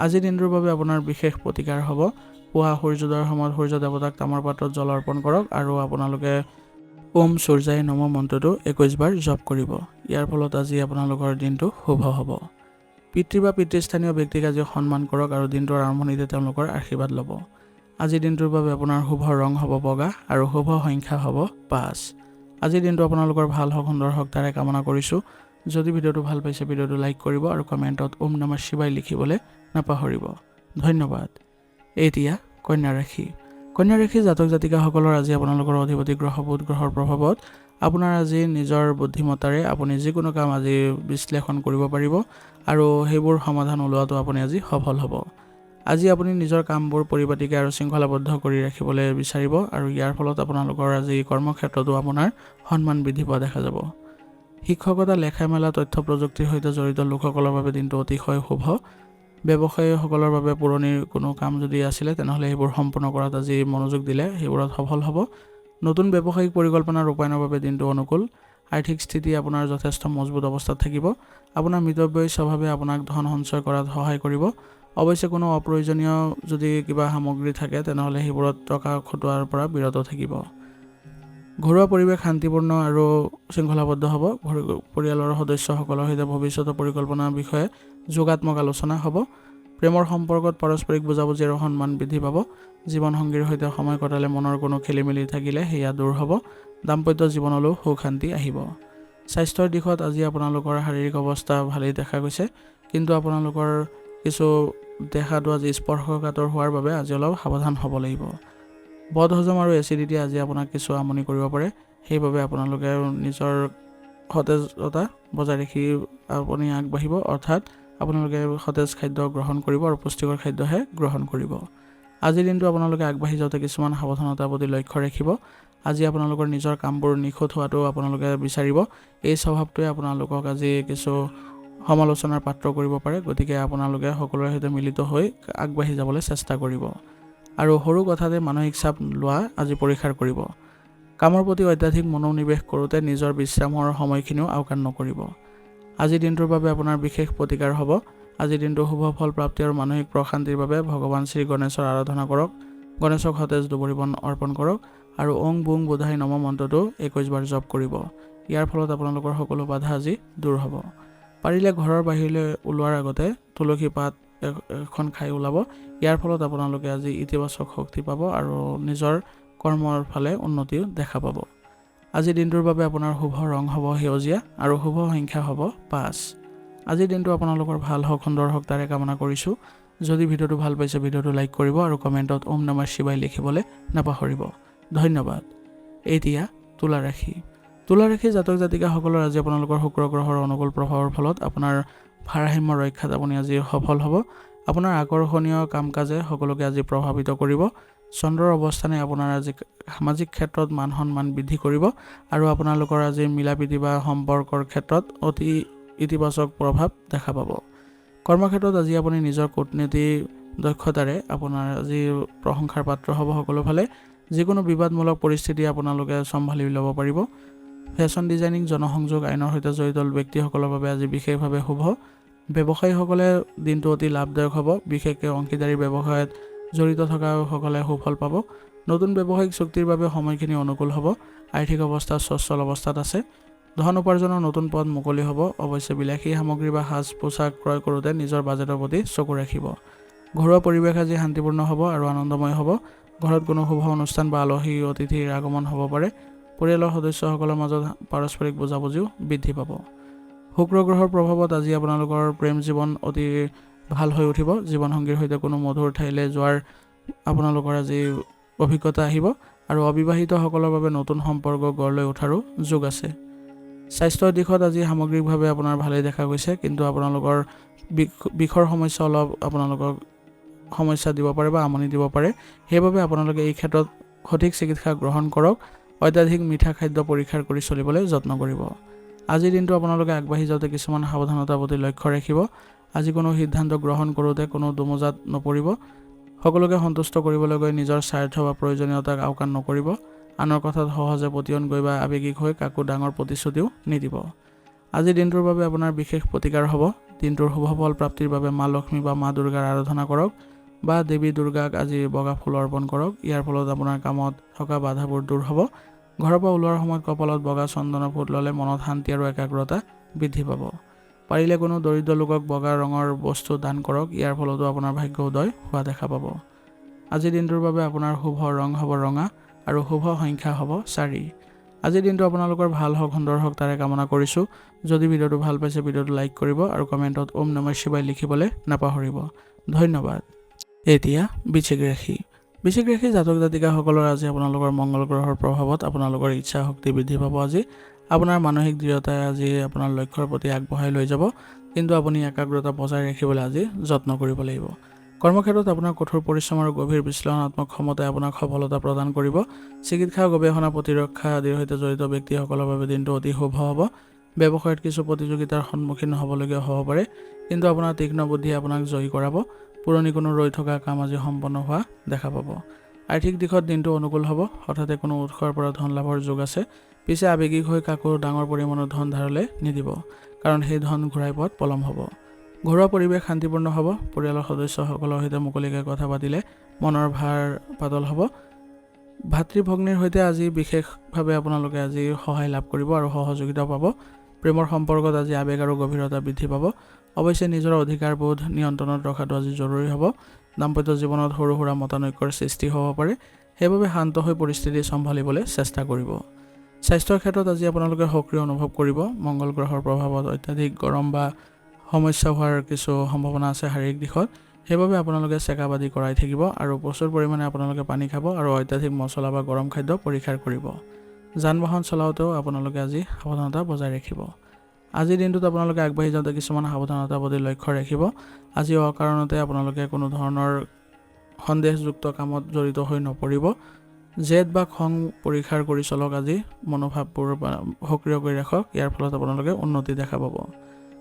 আজিৰ দিনটোৰ বাবে আপোনাৰ বিশেষ প্ৰতিকাৰ হ'ব। পুৱা সূৰ্যোদয়ৰ সময়ত সূৰ্য দেৱতাক তামৰ পাত্ৰত জল অৰ্পণ কৰক আৰু আপোনালোকে ওম সূৰ্যায় নমঃ মন্ত্ৰটো 21 বাৰ জপ কৰিব। ইয়াৰ ফলত আজি আপোনালোকৰ দিনটো শুভ হ'ব। পিতৃ বা পিতৃস্থানীয় ব্যক্তিক আজি সন্মান কৰক আৰু দিনটোৰ আৰম্ভণিতে তেওঁলোকৰ আশীৰ্বাদ ল'ব। আজিৰ দিনটোৰ বাবে আপোনাৰ শুভ ৰং হ'ব বগা আৰু শুভ সংখ্যা হ'ব 5। আজিৰ দিনটো আপোনালোকৰ ভাল হওক, সুন্দৰ হওক তাৰে কামনা কৰিছোঁ। যদি ভিডিঅ'টো ভাল পাইছে ভিডিঅ'টো লাইক কৰিব আৰু কমেণ্টত ওম নমঃ শিৱায় লিখিবলৈ নাপাহৰিব। ধন্যবাদ। এতিয়া কন্যা ৰাশি। কন্যা ৰাশি জাতক জাতিকাসকলৰ আজি আপোনালোকৰ অধিপতি গ্ৰহ বুধ গ্ৰহৰ প্ৰভাৱত আপোনাৰ আজি নিজৰ বুদ্ধিমত্তাৰে আপুনি যিকোনো কাম আজি বিশ্লেষণ কৰিব পাৰিব আৰু সেইবোৰ সমাধান ওলোৱাটো আপুনি আজি সফল হ'ব। আজি আপুনি নিজৰ কামবোৰ পৰিপাটিকৈ আৰু শৃংখলাবদ্ধ কৰি ৰাখিবলৈ বিচাৰিব আৰু ইয়াৰ ফলত আপোনালোকৰ আজি কৰ্মক্ষেত্ৰতো আপোনাৰ সন্মান বৃদ্ধি পোৱা দেখা যাব। শিক্ষকতা, লেখা মেলা, তথ্য প্ৰযুক্তিৰ সৈতে জড়িত লোকসকলৰ বাবে দিনটো অতিশয় শুভ। ব্যৱসায়ীসকলৰ বাবে পুৰণি কোনো কাম যদি আছিলে তেনেহ'লে সেইবোৰ সম্পূৰ্ণ কৰাত আজি মনোযোগ দিলে সেইবোৰত সফল হ'ব। নতুন ব্যৱসায়িক পৰিকল্পনা ৰূপায়ণৰ বাবে দিনটো অনুকূল। আৰ্থিক স্থিতি আপোনাৰ যথেষ্ট মজবুত অৱস্থাত থাকিব। আপোনাৰ মিতব্যয়ী স্বভাৱে আপোনাক ধন সঞ্চয় কৰাত সহায় কৰিব। অৱশ্যে কোনো অপ্ৰয়োজনীয় যদি কিবা সামগ্ৰী থাকে তেনেহ'লে সেইবোৰত টকা খটুৱাৰ পৰা বিৰত থাকিব। ঘৰুৱা পৰিৱেশ শান্তিপূৰ্ণ আৰু শৃংখলাবদ্ধ হ'ব। পৰিয়ালৰ সদস্যসকলৰ সৈতে ভৱিষ্যতৰ পৰিকল্পনাৰ বিষয়ে যোগাত্মক আলোচনা হ'ব। প্ৰেমৰ সম্পৰ্কত পাৰস্পৰিক বুজাবুজি আৰু সন্মান বৃদ্ধি পাব। জীৱনসংগীৰ সৈতে সময় কটালে মনৰ কোনো খেলিমেলি থাকিলে সেয়া দূৰ হ'ব। দাম্পত্য জীৱনলৈও সুখ শান্তি আহিব। স্বাস্থ্যৰ দিশত আজি আপোনালোকৰ শাৰীৰিক অৱস্থা ভালেই দেখা গৈছে, কিন্তু আপোনালোকৰ কিছু দেহাটো আজি স্পৰ্শকাতৰ হোৱাৰ বাবে আজি অলপ সাৱধান হ'ব লাগিব। বদহজম আৰু এচিডিটি আজি আপোনাক কিছু আমনি কৰিব পাৰে। সেইবাবে আপোনালোকে নিজৰ সতেজতা বজাই ৰাখি আপুনি আগবাঢ়িব, অৰ্থাৎ আপোনালোকে সতেজ খাদ্য গ্ৰহণ কৰিব আৰু পুষ্টিকৰ খাদ্যহে গ্ৰহণ কৰিব। আজিৰ দিনটো আপোনালোকে আগবাঢ়ি যাওঁতে কিছুমান সাৱধানতাৰ প্ৰতি লক্ষ্য ৰাখিব। আজি আপোনালোকৰ নিজৰ কামবোৰ নিখুঁত হোৱাটো আপোনালোকে বিচাৰিব। এই স্বভাৱটোৱে আপোনালোকক আজি কিছু সমালোচনাৰ পাত্ৰ কৰিব পাৰে, গতিকে আপোনালোকে সকলোৰে সৈতে মিলিত হৈ আগবাঢ়ি যাবলৈ চেষ্টা কৰিব আৰু সৰু কথাতে মানসিক চাপ লোৱা আজি পৰিহাৰ কৰিব। কামৰ প্ৰতি অত্যাধিক মনোনিৱেশ কৰোঁতে নিজৰ বিশ্ৰামৰ সময়খিনিও আওকাণ নকৰিব। আজিৰ দিনটোৰ বাবে আপোনাৰ বিশেষ প্ৰতিকাৰ হ'ব। আজিৰ দিনটো শুভ ফল প্ৰাপ্তি আৰু মানসিক প্ৰশান্তিৰ বাবে ভগৱান শ্ৰী গণেশৰ আৰাধনা কৰক। গণেশক সতেজ দুবৰি বন অৰ্পণ কৰক আৰু ওং বুং বোধাই নমঃ মন্ত্ৰটো 21 বাৰ জপ কৰিব। ইয়াৰ ফলত আপোনালোকৰ সকলো বাধা আজি দূৰ হ'ব। পাৰিলে ঘৰৰ বাহিৰলৈ ওলোৱাৰ আগতে তুলসী পাত এখন খাই ওলাব। ইয়াৰ ফলত আপোনালোকে আজি ইতিবাচক শক্তি পাব আৰু নিজৰ কৰ্মৰ ফালে উন্নতিও দেখা পাব। আজিৰ দিনটোৰ বাবে আপোনাৰ শুভ ৰং হ'ব সেউজীয়া আৰু শুভ সংখ্যা হ'ব 5। আজিৰ দিনটো আপোনালোকৰ ভাল হওক, সুন্দৰ হওক তাৰে কামনা কৰিছোঁ। যদি ভিডিঅ'টো ভাল পাইছে ভিডিঅ'টো লাইক কৰিব আৰু কমেণ্টত ওম নমঃ শিৱায় লিখিবলৈ নাপাহৰিব। ধন্যবাদ। এতিয়া তুলা ৰাশি। তুলা ৰাশি জাতক জাতিকাসকলৰ আজি আপোনালোকৰ শুক্ৰ গ্ৰহৰ অনুকূল প্ৰভাৱৰ ফলত আপোনাৰ ভাৰসাম্য ৰক্ষাত আপুনি আজি সফল হ'ব। আপোনাৰ আকৰ্ষণীয় কাম কাজে সকলোকে আজি প্ৰভাৱিত কৰিব। চন্দ্ৰৰ অৱস্থানে আপোনাৰ আজি সামাজিক ক্ষেত্ৰত মান সন্মান বৃদ্ধি কৰিব আৰু আপোনালোকৰ আজি মিলাপ্ৰীতি বা সম্পৰ্কৰ ক্ষেত্ৰত অতি ইতিবাচক প্ৰভাৱ দেখা পাব। কৰ্মক্ষেত্ৰত আজি আপুনি নিজৰ কূটনীতি দক্ষতাৰে আপোনাৰ আজি প্ৰশংসাৰ পাত্ৰ হ'ব সকলোফালে। যিকোনো বিবাদমূলক পৰিস্থিতি আপোনালোকে চম্ভালি ল'ব পাৰিব। ফেশ্বন ডিজাইনিং, জনসংযোগ, আইনৰ সৈতে জড়িত ব্যক্তিসকলৰ বাবে আজি বিশেষভাৱে শুভ। ব্যৱসায়ীসকলে দিনটো অতি লাভদায়ক হ'ব। বিশেষকৈ অংশীদাৰী ব্যৱসায়ত জড়িত থকাসকলে সুফল পাব। নতুন ব্যৱসায়িক চুক্তিৰ বাবে সময়খিনি অনুকূল হ'ব। আৰ্থিক অৱস্থা সচ্ছল অৱস্থাত আছে। ধন উপাৰ্জনৰ নতুন পথ মুকলি হ'ব। অৱশ্যে বিলাসী সামগ্ৰী বা সাজ পোছাক ক্ৰয় কৰোঁতে নিজৰ বাজেটৰ প্ৰতি চকু ৰাখিব। ঘৰুৱা পৰিৱেশ আজি শান্তিপূৰ্ণ হ'ব আৰু আনন্দময় হ'ব। ঘৰত কোনো শুভ অনুষ্ঠান বা আলহী অতিথিৰ আগমন হ'ব পাৰে। পৰিয়ালৰ সদস্যসকলৰ মাজত পাৰস্পৰিক বুজাবুজিও বৃদ্ধি পাব। শুক্ৰ গ্ৰহৰ প্ৰভাৱত আজি আপোনালোকৰ প্ৰেম জীৱন অতি ভাল হৈ উঠিব। জীৱনসংগীৰ সৈতে কোনো মধুৰ ঠাইলৈ যোৱাৰ আপোনালোকৰ আজি অভিজ্ঞতা আহিব আৰু অবিবাহিতসকলৰ বাবে নতুন সম্পৰ্ক গঢ় লৈ উঠাৰো যোগ আছে। স্বাস্থ্যৰ দিশত আজি সামগ্ৰিকভাৱে আপোনাৰ ভালেই দেখা গৈছে, কিন্তু আপোনালোকৰ বিষৰ সমস্যা অলপ আপোনালোকক সমস্যা দিব পাৰে বা আমনি দিব পাৰে। সেইবাবে আপোনালোকে এই ক্ষেত্ৰত সঠিক চিকিৎসা গ্ৰহণ কৰক। অত্যাধিক মিঠা খাদ্য পৰিহাৰ কৰি চলিবলৈ যত্ন কৰিব। আজিৰ দিনটো আপোনালোকে আগবাঢ়ি যাওঁতে কিছুমান সাৱধানতাৰ প্ৰতি লক্ষ্য ৰাখিব। আজি কোনো সিদ্ধান্ত গ্ৰহণ কৰোঁতে কোনো দুমোজাত নপৰিব। সকলোকে সন্তুষ্ট কৰিবলৈ গৈ নিজৰ স্বাৰ্থ বা প্ৰয়োজনীয়তাক আওকাণ নকৰিব। আনৰ কথাত সহজে পতিয়ন গৈ বা আৱেগিক হৈ কাকো ডাঙৰ প্ৰতিশ্ৰুতিও নিদিব। আজিৰ দিনটোৰ বাবে আপোনাৰ বিশেষ প্ৰতিকাৰ হ'ব। দিনটোৰ শুভ ফল প্ৰাপ্তিৰ বাবে মা লক্ষ্মী বা মা দুৰ্গাৰ আৰাধনা কৰক বা দেৱী দুৰ্গাক আজি বগা ফুল অৰ্পণ কৰক। ইয়াৰ ফলত আপোনাৰ কামত থকা বাধাবোৰ দূৰ হ'ব। ঘৰৰ পৰা ওলোৱাৰ সময়ত কপালত বগা চন্দনৰ ফুট ল'লে মনত শান্তি আৰু একাগ্ৰতা বৃদ্ধি পাব। পাৰিলে কোনো দৰিদ্ৰ লোকক বগা ৰঙৰ বস্তু দান কৰক। ইয়াৰ ফলতো আপোনাৰ ভাগ্য উদয় হোৱা দেখা পাব। আজিৰ দিনটোৰ বাবে আপোনাৰ শুভ ৰং হ'ব ৰঙা আৰু শুভ সংখ্যা হ'ব 4। আজিৰ দিনটো আপোনালোকৰ ভাল হওক, সুন্দৰ হওক তাৰে কামনা কৰিছোঁ। যদি ভিডিঅ'টো ভাল পাইছে ভিডিঅ'টো লাইক কৰিব আৰু কমেণ্টত ওম নমঃ শিৱায় লিখিবলৈ নাপাহৰিব। ধন্যবাদ। এতিয়া বৃশ্চিক ৰাশি। বৃশ্চিক ৰাশি জাতক জাতিকাসকলৰ আজি আপোনালোকৰ মংগল গ্ৰহৰ প্ৰভাৱত আপোনালোকৰ ইচ্ছা শক্তি বৃদ্ধি পাব। আজি আপোনাৰ মানসিক দৃঢ়তাই আজি আপোনাৰ লক্ষ্যৰ প্ৰতি আগবঢ়াই লৈ যাব, কিন্তু আপুনি একাগ্ৰতা বজাই ৰাখিবলৈ আজি যত্ন কৰিব লাগিব। কৰ্মক্ষেত্ৰত আপোনাৰ কঠোৰ পৰিশ্ৰম আৰু গভীৰ বিশ্লেষণাত্মক ক্ষমতাই আপোনাক সফলতা প্ৰদান কৰিব। চিকিৎসা, গৱেষণা, প্ৰতিৰক্ষা আদিৰ সৈতে জড়িত ব্যক্তিসকলৰ বাবে দিনটো অতি শুভ হ'ব। ব্যৱসায়ত কিছু প্ৰতিযোগিতাৰ সন্মুখীন হ'বলগীয়া হ'ব পাৰে, কিন্তু আপোনাৰ তীক্ষ্ণ বুদ্ধিয়ে আপোনাক জয়ী কৰাব। পুৰণি কোনো ৰৈ থকা কাম আজি সম্পন্ন হোৱা দেখা পাব। আৰ্থিক দিশত দিনটো অনুকূল হ'ব। হঠাতে কোনো উৎসৰ পৰা ধন লাভৰ যোগ আছে। পিছে আৱেগিক হৈ কাকো ডাঙৰ পৰিমাণৰ ধন ধাৰলৈ নিদিব, কাৰণ সেই ধন ঘূৰাই পোৱাত পলম হ'ব। ঘৰুৱা পৰিৱেশ শান্তিপূৰ্ণ হ'ব। পৰিয়ালৰ সদস্যসকলৰ সৈতে মুকলিকৈ কথা পাতিলে মনৰ ভাৰ পাতল হ'ব। ভাতৃ ভগ্নীৰ সৈতে আজি বিশেষভাৱে আপোনালোকে আজি সহায় লাভ কৰিব আৰু সহযোগিতা পাব। প্ৰেমৰ সম্পৰ্কত আজি আৱেগ আৰু গভীৰতা বৃদ্ধি পাব। অৱশ্যে নিজৰ অধিকাৰবোধ নিয়ন্ত্ৰণত ৰখাটো আজি জৰুৰী হ'ব। দাম্পত্য জীৱনত সৰু সুৰা মতানৈক্যৰ সৃষ্টি হ'ব পাৰে, সেইবাবে শান্ত হৈ পৰিস্থিতি চম্ভালিবলৈ চেষ্টা কৰিব। স্বাস্থ্যৰ ক্ষেত্ৰত আজি আপোনালোকে সক্ৰিয় অনুভৱ কৰিব। মংগল গ্ৰহৰ প্ৰভাৱত অত্যাধিক গৰম বা সমস্যা হোৱাৰ কিছু সম্ভাৱনা আছে শাৰীৰিক দিশত। সেইবাবে আপোনালোকে চেকআপ আদি কৰাই থাকিব আৰু প্ৰচুৰ পৰিমাণে আপোনালোকে পানী খাব আৰু অত্যাধিক মছলা বা গৰম খাদ্য পৰিহাৰ কৰিব। যান বাহন চলাওঁতেও আপোনালোকে আজি সাৱধানতা বজাই ৰাখিব। আজিৰ দিনটোত আপোনালোকে আগবাঢ়ি যাওঁতে কিছুমান সাৱধানতাৰ প্ৰতি লক্ষ্য ৰাখিব। আজি অকাৰণতে আপোনালোকে কোনো ধৰণৰ সন্দেহযুক্ত কামত জড়িত হৈ নপৰিব। জেদ বা খং পৰিহাৰ কৰি চলক। আজি মনোভাৱবোৰ সক্ৰিয় কৰি ৰাখক। ইয়াৰ ফলত আপোনালোকে উন্নতি দেখা পাব।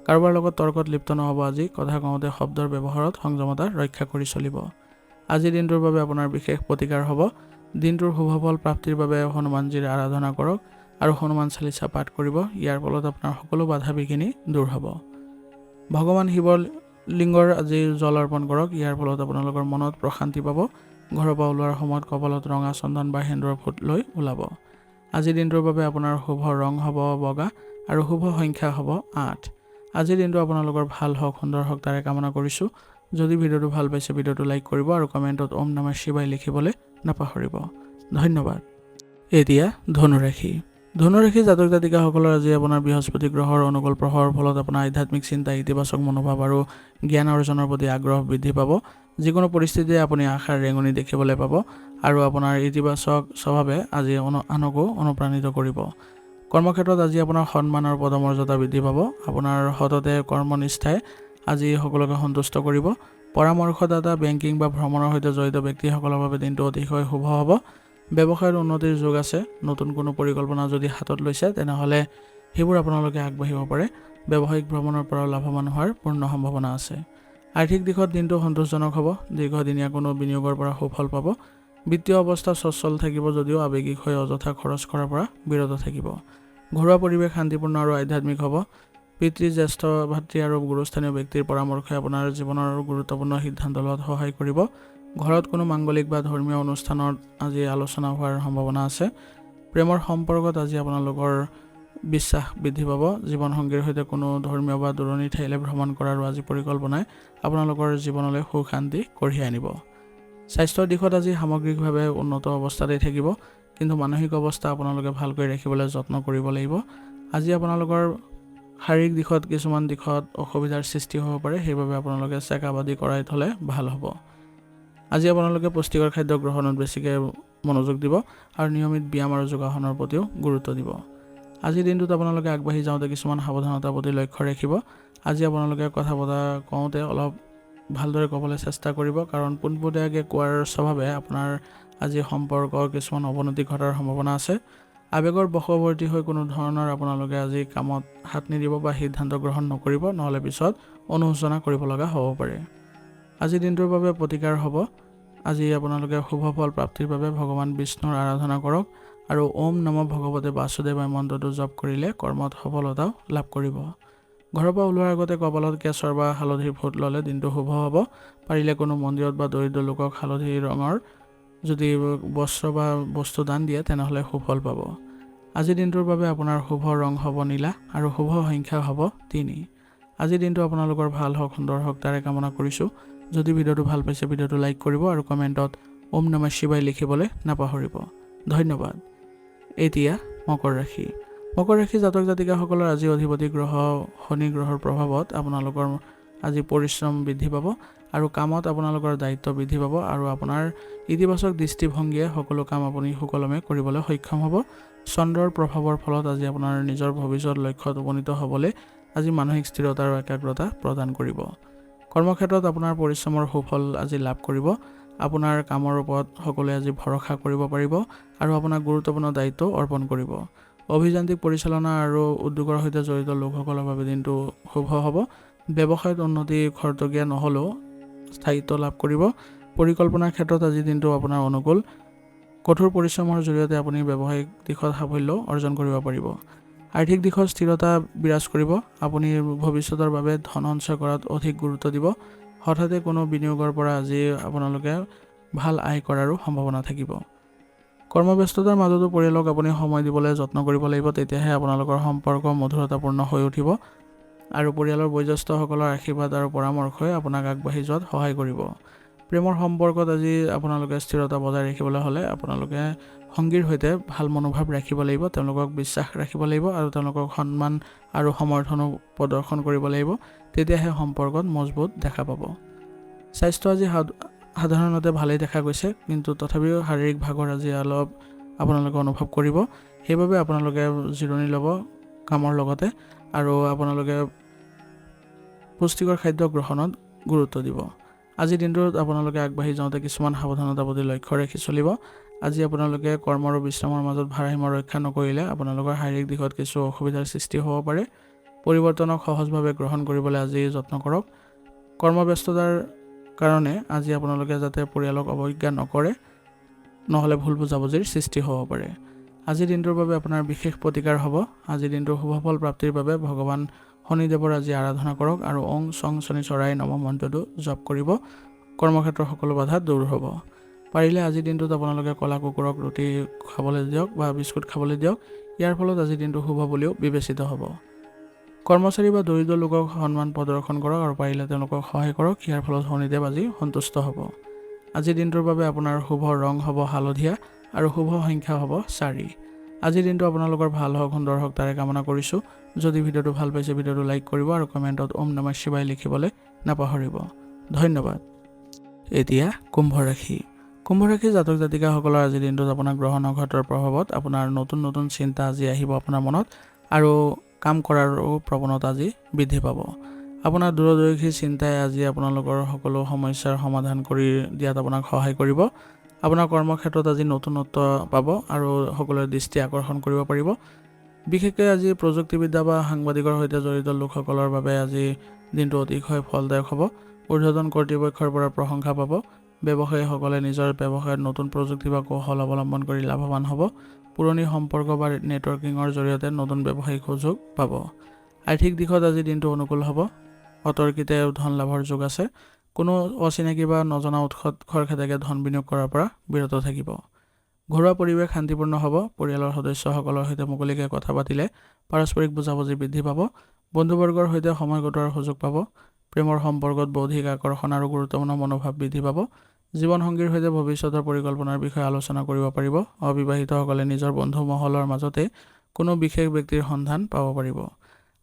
কাৰোবাৰ লগত তৰ্কত লিপ্ত নহ'ব। আজি কথা কওঁতে শব্দৰ ব্যৱহাৰত সংযমতা ৰক্ষা কৰি চলিব। আজিৰ দিনটোৰ বাবে আপোনাৰ বিশেষ প্ৰতিকাৰ হ'ব। দিনটোৰ শুভ ফল প্ৰাপ্তিৰ বাবে হনুমানজীৰ আৰাধনা কৰক আৰু হনুমান চালিচা পাঠ কৰিব। ইয়াৰ ফলত আপোনাৰ সকলো বাধা বিঘিনি দূৰ হ'ব। ভগৱান শিৱৰ লিংগৰ আজি জল অৰ্পণ কৰক। ইয়াৰ ফলত আপোনালোকৰ মনত প্ৰশান্তি পাব। ঘৰৰ পৰা ওলোৱাৰ সময়ত কপালত ৰঙা চন্দন বা সেন্দুৰৰ ফুট লৈ ওলাব। আজিৰ দিনটোৰ বাবে আপোনাৰ শুভ ৰং হ'ব বগা আৰু শুভ সংখ্যা হ'ব 8। আজিৰ দিনটো আপোনালোকৰ ভাল হওক, সুন্দৰ হওক তাৰে কামনা কৰিছোঁ। যদি ভিডিঅ'টো ভাল পাইছে ভিডিঅ'টো লাইক কৰিব আৰু কমেণ্টত ওম নমঃ শিৱায় লিখিবলৈ নাপাহৰিব। ধন্যবাদ। এতিয়া ধনুৰাশি জাতক জাতিকাসকলৰ আজি আপোনাৰ বৃহস্পতি গ্ৰহৰ অনুকূল প্ৰভাৱৰ ফলত আপোনাৰ আধ্যাত্মিক চিন্তা, ইতিবাচক মনোভাৱ আৰু জ্ঞান অৰ্জনৰ প্ৰতি আগ্ৰহ বৃদ্ধি পাব। যিকোনো পৰিস্থিতিতে আপুনি আশাৰ ৰেঙনি দেখিবলৈ পাব আৰু আপোনাৰ ইতিবাচক স্বভাৱে আজি আনকো অনুপ্ৰাণিত কৰিব। কৰ্মক্ষেত্ৰত আজি আপোনাৰ সন্মান আৰু পদমৰ্যাদা বৃদ্ধি পাব। আপোনাৰ সততে কৰ্মনিষ্ঠাই আজি সকলোকে সন্তুষ্ট কৰিব। পৰামৰ্শদাতা, বেংকিং বা ভ্ৰমণৰ সৈতে জড়িত ব্যক্তিসকলৰ বাবে দিনটো অতিশয় শুভ হ'ব। ব্যৱসায়ত উন্নতিৰ যোগ আছে। নতুন কোনো পৰিকল্পনা যদি হাতত লৈছে তেনেহ'লে সেইবোৰ আপোনালোকে আগবাঢ়িব পাৰে। ব্যৱসায়িক ভ্ৰমণৰ পৰাও লাভৱান হোৱাৰ পূৰ্ণ সম্ভাৱনা আছে। আৰ্থিক দিশত দিনটো সন্তোষজনক হ'ব। দীৰ্ঘদিনীয়া কোনো বিনিয়োগৰ পৰা সুফল পাব। বিত্তীয় অৱস্থা সচ্ছল থাকিব যদিও আৱেগিক হৈ অযথা খৰচ কৰাৰ পৰা বিৰত থাকিব। ঘৰুৱা পৰিৱেশ শান্তিপূৰ্ণ আৰু আধ্যাত্মিক হ'ব। পিতৃ, জ্যেষ্ঠ ভাতৃ আৰু গুৰুস্থানীয় ব্যক্তিৰ পৰামৰ্শই আপোনাৰ জীৱনৰ গুৰুত্বপূৰ্ণ সিদ্ধান্ত লোৱাত সহায় কৰিব। ঘৰত কোনো মাংগলিক বা ধৰ্মীয় অনুষ্ঠানত আজি আলোচনা হোৱাৰ সম্ভাৱনা আছে। প্ৰেমৰ সম্পৰ্কত আজি আপোনালোকৰ বিশ্বাস বৃদ্ধি পাব। জীৱনসংগীৰ সৈতে কোনো ধৰ্মীয় বা দূৰণিৰ ঠাইলৈ ভ্ৰমণ কৰাৰো আজি পৰিকল্পনাই আপোনালোকৰ জীৱনলৈ সুখ শান্তি কঢ়িয়াই আনিব। স্বাস্থ্যৰ দিশত আজি সামগ্ৰিকভাৱে উন্নত অৱস্থাতেই থাকিব, কিন্তু মানসিক অৱস্থা আপোনালোকে ভালকৈ ৰাখিবলৈ যত্ন কৰিব লাগিব। আজি আপোনালোকৰ শাৰীৰিক দিশত কিছুমান দিশত অসুবিধাৰ সৃষ্টি হ'ব পাৰে, সেইবাবে আপোনালোকে চেকআপ আদি কৰাই থ'লে ভাল হ'ব। আজি আপোনালোকে পুষ্টিকৰ খাদ্য গ্ৰহণত বেছিকৈ মনোযোগ দিব আৰু নিয়মিত ব্যায়াম আৰু যোগাসনৰ প্ৰতিও গুৰুত্ব দিব। আজিৰ দিনটোত আপোনালোকে আগবাঢ়ি যাওঁতে কিছুমান সাৱধানতাৰ প্ৰতি লক্ষ্য ৰাখিব। আজি আপোনালোকে কথা বতৰা কওঁতে অলপ ভালদৰে ক'বলৈ চেষ্টা কৰিব, কাৰণ পোনপটীয়াকৈ কোৱাৰ স্বভাৱে আপোনাৰ আজি সম্পৰ্কৰ কিছুমান অৱনতি ঘটাৰ সম্ভাৱনা আছে। আৱেগৰ বশৱৰ্তী হৈ কোনো ধৰণৰ আপোনালোকে আজি কামত হাত নিদিব বা সিদ্ধান্ত গ্ৰহণ নকৰিব, নহ'লে পিছত অনুশোচনা কৰিব লগা হ'ব পাৰে। আজিৰ দিনটোৰ বাবে প্ৰতিকাৰ হ'ব। আজি আপোনালোকে শুভ ফল প্ৰাপ্তিৰ বাবে ভগৱান বিষ্ণুৰ আৰাধনা কৰক আৰু ওম নমঃ ভগৱতে বাসুদেৱায় মন্ত্ৰটো জপ কৰিলে কৰ্মত সফলতাও লাভ কৰিব। ঘৰৰ পৰা ওলোৱাৰ আগতে কপালত কেশৰ বা হালধিৰ ফুট ল'লে দিনটো শুভ হ'ব। পাৰিলে কোনো মন্দিৰত বা দৰিদ্ৰ লোকক হালধি ৰঙৰ যদি বস্ত্ৰ বা বস্তু দান দিয়ে তেনেহ'লে সুফল পাব। আজিৰ দিনটোৰ বাবে আপোনাৰ শুভ ৰং হ'ব নীলা আৰু শুভ সংখ্যা হ'ব 3। আজিৰ দিনটো আপোনালোকৰ ভাল হওক, সুন্দৰ হওক তাৰে কামনা কৰিছোঁ। যদি ভিডিঅ'টো ভাল পাইছে ভিডিঅ'টো লাইক কৰিব আৰু কমেণ্টত ওম নমঃ শিৱায় লিখিবলৈ নাপাহৰিব। ধন্যবাদ। এতিয়া মকৰ ৰাশি জাতক জাতিকাসকলৰ আজি অধিপতি গ্ৰহ শনি গ্ৰহৰ প্ৰভাৱত আপোনালোকৰ আজি পৰিশ্ৰম বৃদ্ধি পাব আৰু কামত আপোনালোকৰ দায়িত্ব বৃদ্ধি পাব আৰু আপোনাৰ ইতিবাচক দৃষ্টিভংগীয়ে সকলো কাম আপুনি সুকলমে কৰিবলৈ সক্ষম হ'ব। চন্দ্ৰৰ প্ৰভাৱৰ ফলত আজি আপোনাৰ নিজৰ ভৱিষ্যত লক্ষ্যত উপনীত হ'বলৈ আজি মানসিক স্থিৰতা আৰু একাগ্ৰতা প্ৰদান কৰিব। কৰ্মক্ষেত্ৰত আপোনাৰ পৰিশ্ৰমৰ সুফল আজি লাভ কৰিব। আপোনাৰ কামৰ ওপৰত সকলোৱে আজি ভৰসা কৰিব পাৰিব আৰু আপোনাক গুৰুত্বপূৰ্ণ দায়িত্ব অৰ্পণ কৰিব। অভিযান্ত্ৰিক পৰিচালনা আৰু উদ্যোগৰ সৈতে জড়িত লোকসকলৰ বাবে দিনটো শুভ হ'ব। ব্যৱসায়ত উন্নতি খৰতকীয়া নহ'লেও স্থায়িত্ব লাভ কৰিব। পৰিকল্পনাৰ ক্ষেত্ৰত আজি দিনটো আপোনাৰ অনুকূল। কঠোৰ পৰিশ্ৰমৰ জৰিয়তে আপুনি ব্যৱসায়িক দিশত সাফল্য অৰ্জন কৰিব পাৰিব। আৰ্থিক দিশত স্থিৰতা বিৰাজ কৰিব। আপুনি ভৱিষ্যতৰ বাবে ধন সঞ্চয় কৰাত অধিক গুৰুত্ব দিব। হঠাতে কোনো বিনিয়োগৰ পৰা আজি আপোনালোকে ভাল আয় কৰাৰো সম্ভাৱনা থাকিব। কৰ্মব্যস্ততাৰ মাজতো পৰিয়ালক আপুনি সময় দিবলৈ যত্ন কৰিব লাগিব, তেতিয়াহে আপোনালোকৰ সম্পৰ্ক মধুৰতাপূৰ্ণ হৈ উঠিব আৰু পৰিয়ালৰ বয়োজ্যেষ্ঠসকলৰ আশীৰ্বাদ আৰু পৰামৰ্শই আপোনাক আগবাঢ়ি যোৱাত সহায় কৰিব। প্ৰেমৰ সম্পৰ্কত আজি আপোনালোকে স্থিৰতা বজাই ৰাখিবলৈ হ'লে আপোনালোকে সংগীৰ সৈতে ভাল মনোভাৱ ৰাখিব লাগিব, তেওঁলোকক বিশ্বাস ৰাখিব লাগিব আৰু তেওঁলোকক সন্মান আৰু সমৰ্থনো প্ৰদৰ্শন কৰিব লাগিব, তেতিয়াহে সম্পৰ্কত মজবুত দেখা পাব। স্বাস্থ্য আজি সাধাৰণতে ভালেই দেখা গৈছে, কিন্তু তথাপিও শাৰীৰিক ভাগৰ আজি অলপ আপোনালোকে অনুভৱ কৰিব। সেইবাবে আপোনালোকে জিৰণি ল'ব কামৰ লগতে আৰু আপোনালোকে পুষ্টিকৰ খাদ্য গ্ৰহণত গুৰুত্ব দিব। আজিৰ দিনটোত আপোনালোকে আগবাঢ়ি যাওঁতে কিছুমান সাৱধানতাৰ প্ৰতি লক্ষ্য ৰাখি চলিব। আজি আপোনালোকে কৰ্ম আৰু বিশ্ৰামৰ মাজত ভাৰসাম্য ৰক্ষা নকৰিলে আপোনালোকৰ শাৰীৰিক দিশত কিছু অসুবিধাৰ সৃষ্টি হ'ব পাৰে। পৰিৱৰ্তনক সহজভাৱে গ্ৰহণ কৰিবলৈ আজি যত্ন কৰক। কৰ্মব্যস্ততাৰ কাৰণে আজি আপোনালোকে যাতে পৰিয়ালক অৱজ্ঞা নকৰে, নহ'লে ভুল বুজাবুজিৰ সৃষ্টি হ'ব পাৰে। আজিৰ দিনটোৰ বাবে আপোনাৰ বিশেষ প্ৰতিকাৰ হ'ব। আজিৰ দিনটোৰ শুভফল প্ৰাপ্তিৰ বাবে ভগৱান শনিদেৱৰ আজি আৰাধনা কৰক আৰু ওং চং শনিশ্বৰায় নমঃ মন্ত্ৰটো জপ কৰিব। কৰ্মক্ষেত্ৰৰ সকলো বাধা দূৰ হ'ব। পাৰিলে আজিৰ দিনটোত আপোনালোকে ক'লা কুকুৰক ৰুটি খাবলৈ দিয়ক বা বিস্কুট খাবলৈ দিয়ক। ইয়াৰ ফলত আজিৰ দিনটো শুভ বুলিও বিবেচিত হ'ব। কৰ্মচাৰী বা দৰিদ্ৰ লোকক সন্মান প্ৰদৰ্শন কৰক আৰু পাৰিলে তেওঁলোকক সহায় কৰক। ইয়াৰ ফলত শনিদেৱ আজি সন্তুষ্ট হ'ব। আজিৰ দিনটোৰ বাবে আপোনাৰ শুভ ৰং হ'ব হালধীয়া আৰু শুভ সংখ্যা হ'ব 4। আজিৰ দিনটো আপোনালোকৰ ভাল হওক, সুন্দৰ হওক তাৰে কামনা কৰিছোঁ। যদি ভিডিঅ'টো ভাল পাইছে ভিডিঅ'টো লাইক কৰিব আৰু কমেণ্টত ওম নমঃ শিৱায় লিখিবলৈ নাপাহৰিব। ধন্যবাদ। এতিয়া কুম্ভ ৰাশি। কুম্ভ ৰাশিৰ জাতক জাতিকাসকলৰ আজিৰ দিনটোত আপোনাৰ গ্ৰহ নক্ষত্ৰৰ প্ৰভাৱত আপোনাৰ নতুন চিন্তা আজি আহিব আপোনাৰ মনত আৰু কাম কৰাৰো প্ৰৱণতা আজি বৃদ্ধি পাব। আপোনাৰ দূৰদৰ্শী চিন্তাই আজি আপোনালোকৰ সকলো সমস্যাৰ সমাধান কৰি দিয়াত আপোনাক সহায় কৰিব। আপোনাৰ কৰ্মক্ষেত্ৰত আজি নতুনত্ব পাব আৰু সকলোৰে দৃষ্টি আকৰ্ষণ কৰিব পাৰিব। বিশেষকৈ আজি প্ৰযুক্তিবিদ্যা বা সাংবাদিকৰ সৈতে জড়িত লোকসকলৰ বাবে আজি দিনটো অতিশয় ফলদায়ক হ'ব। ঊৰ্ধ্বতন কৰ্তৃপক্ষৰ পৰা প্ৰশংসা পাব। ব্যৱসায়ীসকলে নিজৰ ব্যৱসায়ত নতুন প্ৰযুক্তি বা কৌশল অৱলম্বন কৰি লাভৱান হ'ব। পুৰণি সম্পৰ্ক বা নেটৱৰ্কিঙৰ জৰিয়তে নতুন ব্যৱসায়িক সুযোগ পাব। আৰ্থিক দিশত আজি দিনটো অনুকূল হ'ব। অতৰ্কিতে ধন লাভৰ যোগ আছে। কোনো অচিনাকি বা নজনা উৎসত খৰখেদাকে ধন বিনিয়োগ কৰাৰ পৰা বিৰত থাকিব। ঘৰুৱা পৰিৱেশ শান্তিপূৰ্ণ হ'ব। পৰিয়ালৰ সদস্যসকলৰ সৈতে মুকলিকৈ কথা পাতিলে পাৰস্পৰিক বুজাবুজি বৃদ্ধি পাব। বন্ধুবৰ্গৰ সৈতে সময় কটোৱাৰ সুযোগ পাব। প্ৰেমৰ সম্পৰ্কত বৌদ্ধিক আকৰ্ষণ আৰু গুৰুত্বপূৰ্ণ মনোভাৱ বৃদ্ধি পাব। জীৱনসংগীৰ সৈতে ভৱিষ্যতৰ পৰিকল্পনাৰ বিষয়ে আলোচনা কৰিব পাৰিব। অবিবাহিতসকলে নিজৰ বন্ধু মহলৰ মাজতে কোনো বিশেষ ব্যক্তিৰ সন্ধান পাব পাৰিব।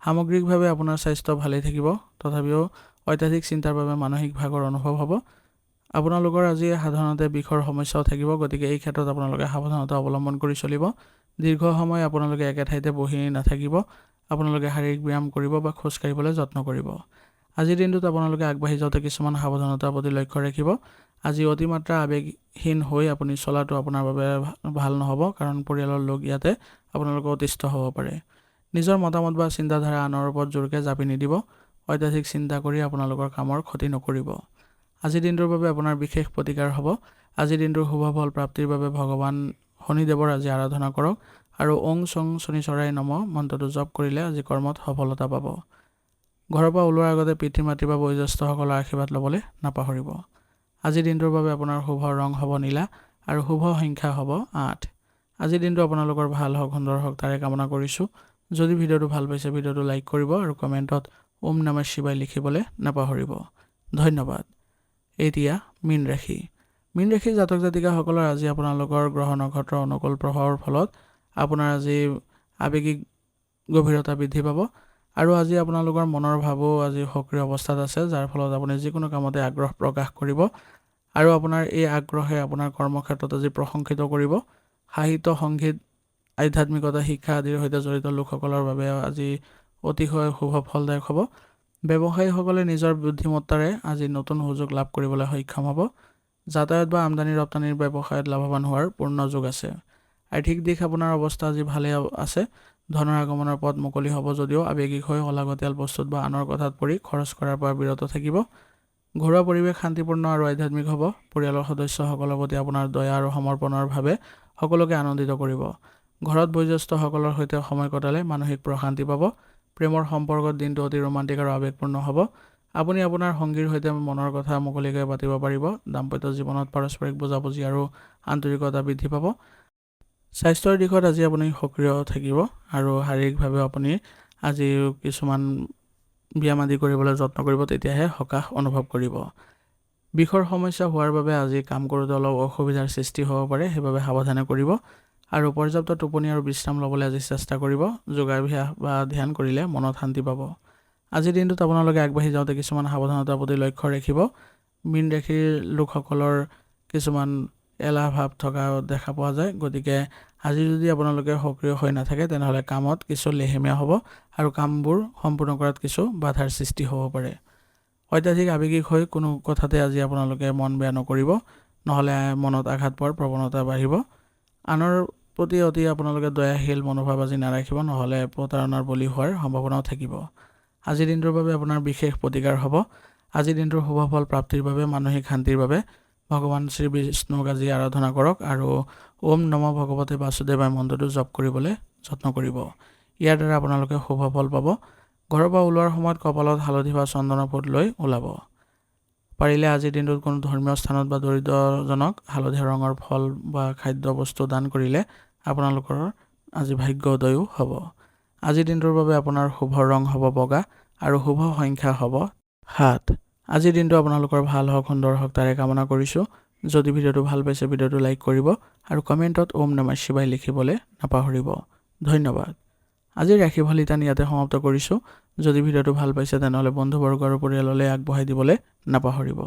সামগ্ৰিকভাৱে আপোনাৰ স্বাস্থ্য ভালেই থাকিব। তথাপিও অত্যাধিক চিন্তাৰ বাবে মানসিক ভাগৰ অনুভৱ হ'ব। আপোনালোকৰ আজি সাধাৰণতে বিষৰ সমস্যাও থাকিব, গতিকে এই ক্ষেত্ৰত আপোনালোকে সাৱধানতা অৱলম্বন কৰি চলিব। দীৰ্ঘ সময় আপোনালোকে একে ঠাইতে বহি নাথাকিব। আপোনালোকে শাৰীৰিক ব্যায়াম কৰিব বা খোজ কাঢ়িবলৈ যত্ন কৰিব। আজিৰ দিনটোত আপোনালোকে আগবাঢ়ি যাওঁতে কিছুমান সাৱধানতাৰ প্ৰতি লক্ষ্য ৰাখিব। আজি অতিমাত্ৰা আৱেগহীন হৈ আপুনি চলাটো আপোনাৰ বাবে ভাল নহ'ব, কাৰণ পৰিয়ালৰ লোক ইয়াতে আপোনালোকক অতিষ্ঠ হ'ব পাৰে। নিজৰ মতামত বা চিন্তাধাৰা আনৰ ওপৰত জোৰকৈ জাপি নিদিব। অত্যাধিক চিন্তা কৰি আপোনালোকৰ কামৰ ক্ষতি নকৰিব। আজিৰ দিনটোৰ বাবে আপোনাৰ বিশেষ প্ৰতিকাৰ হ'ব। আজিৰ দিনটোৰ শুভ ফল প্ৰাপ্তিৰ বাবে ভগৱান শনিদেৱৰ আজি আৰাধনা কৰক আৰু ওং চং শনিচৰাই নমঃ মন্ত্ৰটো জপ কৰিলে আজি কৰ্মত সফলতা পাব। ঘৰৰ পৰা ওলোৱাৰ আগতে পিতৃ মাতৃ বা বয়োজ্যেষ্ঠসকলৰ আশীৰ্বাদ ল'বলৈ নাপাহৰিব। আজিৰ দিনটোৰ বাবে আপোনাৰ শুভ ৰং হ'ব নীলা আৰু শুভ সংখ্যা হ'ব 8। আজিৰ দিনটো আপোনালোকৰ ভাল হওক, সুন্দৰ হওক তাৰে কামনা কৰিছোঁ। যদি ভিডিঅ'টো ভাল পাইছে ভিডিঅ'টো লাইক কৰিব আৰু কমেণ্টত ওম নমঃ শিৱায় লিখিবলৈ নাপাহৰিব। ধন্যবাদ। এতিয়া মীন ৰাশি। মীন ৰাশিৰ জাতক জাতিকাসকলৰ আজি আপোনালোকৰ গ্ৰহ নক্ষত্ৰৰ অনুকূল প্ৰভাৱৰ ফলত আপোনাৰ আজি আৱেগিক গভীৰতা বৃদ্ধি পাব আৰু আজি আপোনালোকৰ মনৰ ভাৱো আজি সক্ৰিয় অৱস্থাত আছে, যাৰ ফলত আপুনি যিকোনো কামতে আগ্ৰহ প্ৰকাশ কৰিব আৰু আপোনাৰ এই আগ্ৰহে আপোনাৰ কৰ্মক্ষেত্ৰত আজি প্ৰশংসিত কৰিব। সাহিত্য, সংগীত, আধ্যাত্মিকতা, শিক্ষা আদিৰ সৈতে জড়িত লোকসকলৰ বাবে আজি অতিশয় শুভ ফলদায়ক হ'ব। ব্যৱসায়ীসকলে নিজৰ বুদ্ধিমত্তাৰে আজি নতুন সুযোগ লাভ কৰিবলৈ সক্ষম হ'ব। যাতায়াত বা আমদানি ৰপ্তানিৰ ব্যৱসায়ত লাভৱান হোৱাৰ পূৰ্ণ যোগ আছে। আৰ্থিক দিশ আপোনাৰ অৱস্থা আজি ভালেই আছে। ধনৰ আগমনৰ পথ মুকলি হ'ব যদিও আৱেগিক হৈ অলাগতিয়াল বস্তুত বা আনৰ কথাত পৰি খৰচ কৰাৰ পৰা বিৰত থাকিব। ঘৰুৱা পৰিৱেশ শান্তিপূৰ্ণ আৰু আধ্যাত্মিক হ'ব। পৰিয়ালৰ সদস্যসকলৰ প্ৰতি আপোনাৰ দয়া আৰু সমৰ্পণৰ ভাৱে সকলোকে আনন্দিত কৰিব। ঘৰত বয়োজ্যেষ্ঠসকলৰ সৈতে সময় কটালে মানসিক প্ৰশান্তি পাব। প্ৰেমৰ সম্পৰ্কত দিনটো অতি ৰোমান্টিক আৰু আৱেগপূৰ্ণ হ'ব। আপুনি আপোনাৰ সংগীৰ সৈতে মনৰ কথা মুকলিকৈ পাতিব পাৰিব। দাম্পত্য জীৱনত পাৰস্পৰিক বুজাবুজি আৰু আন্তৰিকতা বৃদ্ধি পাব। স্বাস্থ্যৰ দিশত আজি আপুনি সক্ৰিয় থাকিব আৰু শাৰীৰিকভাৱে আপুনি আজি কিছুমান ব্যায়াম আদি কৰিবলৈ যত্ন কৰিব, তেতিয়াহে সকাহ অনুভৱ কৰিব। বিষৰ সমস্যা হোৱাৰ বাবে আজি কাম কৰোঁতে অলপ অসুবিধাৰ সৃষ্টি হ'ব পাৰে, সেইবাবে সাৱধানে কৰিব আৰু পৰ্যাপ্ত টোপনি আৰু বিশ্ৰাম ল'বলৈ আজি চেষ্টা কৰিব। যোগাভ্যাস বা ধ্যান কৰিলে মনত শান্তি পাব। আজিৰ দিনটোত আপোনালোকে আগবাঢ়ি যাওঁতে কিছুমান সাৱধানতাৰ প্ৰতি লক্ষ্য ৰাখিব। মীন ৰাশিৰ লোকসকলৰ কিছুমান এলাহ ভাৱ থকা দেখা পোৱা যায়, গতিকে আজি যদি আপোনালোকে সক্ৰিয় হৈ নাথাকে তেনেহ'লে কামত কিছু লেহেমীয়া হ'ব আৰু কামবোৰ সম্পূৰ্ণ কৰাত কিছু বাধাৰ সৃষ্টি হ'ব পাৰে। অত্যাধিক আৱেগিক হৈ কোনো কথাতে আজি আপোনালোকে মন বেয়া নকৰিব, নহ'লে মনত আঘাত পোৱাৰ প্ৰৱণতা বাঢ়িব। আনৰ প্ৰতি অতি আপোনালোকে দয়াশীল মনোভাৱ আজি নাৰাখিব, নহ'লে প্ৰতাৰণাৰ বলি হোৱাৰ সম্ভাৱনাও থাকিব। আজিৰ দিনটোৰ বাবে আপোনাৰ বিশেষ প্ৰতিকাৰ হ'ব। আজিৰ দিনটোৰ শুভ ফল প্ৰাপ্তিৰ বাবে মানসিক শান্তিৰ বাবে ভগৱান শ্ৰী বিষ্ণুক আজি আৰাধনা কৰক আৰু ওম নমঃ ভগৱতে বাসুদেৱায় মন্ত্ৰটো জপ কৰিবলৈ যত্ন কৰিব। ইয়াৰ দ্বাৰা আপোনালোকে শুভ ফল পাব। ঘৰৰ পৰা ওলোৱাৰ সময়ত কপালত হালধি বা চন্দনৰ ফুট লৈ ওলাব। পাৰিলে আজিৰ দিনটোত কোনো ধৰ্মীয় স্থানত বা দৰিদ্ৰজনক হালধীয়া ৰঙৰ ফল বা খাদ্য বস্তু দান কৰিলে আপোনালোকৰ আজি ভাগ্য উদয়ো হ'ব। আজিৰ দিনটোৰ বাবে আপোনাৰ শুভ ৰং হ'ব বগা আৰু শুভ সংখ্যা হ'ব 7। আজিৰ দিনটো আপোনালোকৰ ভাল হওক, সুন্দৰ হওক তাৰে কামনা কৰিছোঁ। যদি ভিডিঅ'টো ভাল পাইছে ভিডিঅ'টো লাইক কৰিব আৰু কমেণ্টত ওম নমঃ শিৱায় লিখিবলৈ নাপাহৰিব। ধন্যবাদ। আজিৰ ৰাশি ফল নিদান ইয়াতে সমাপ্ত কৰিছোঁ। যদি ভিডিঅ'টো ভাল পাইছে তেনেহ'লে বন্ধুবৰ্গ আৰু পৰিয়াললৈ আগবঢ়াই দিবলৈ নাপাহৰিব।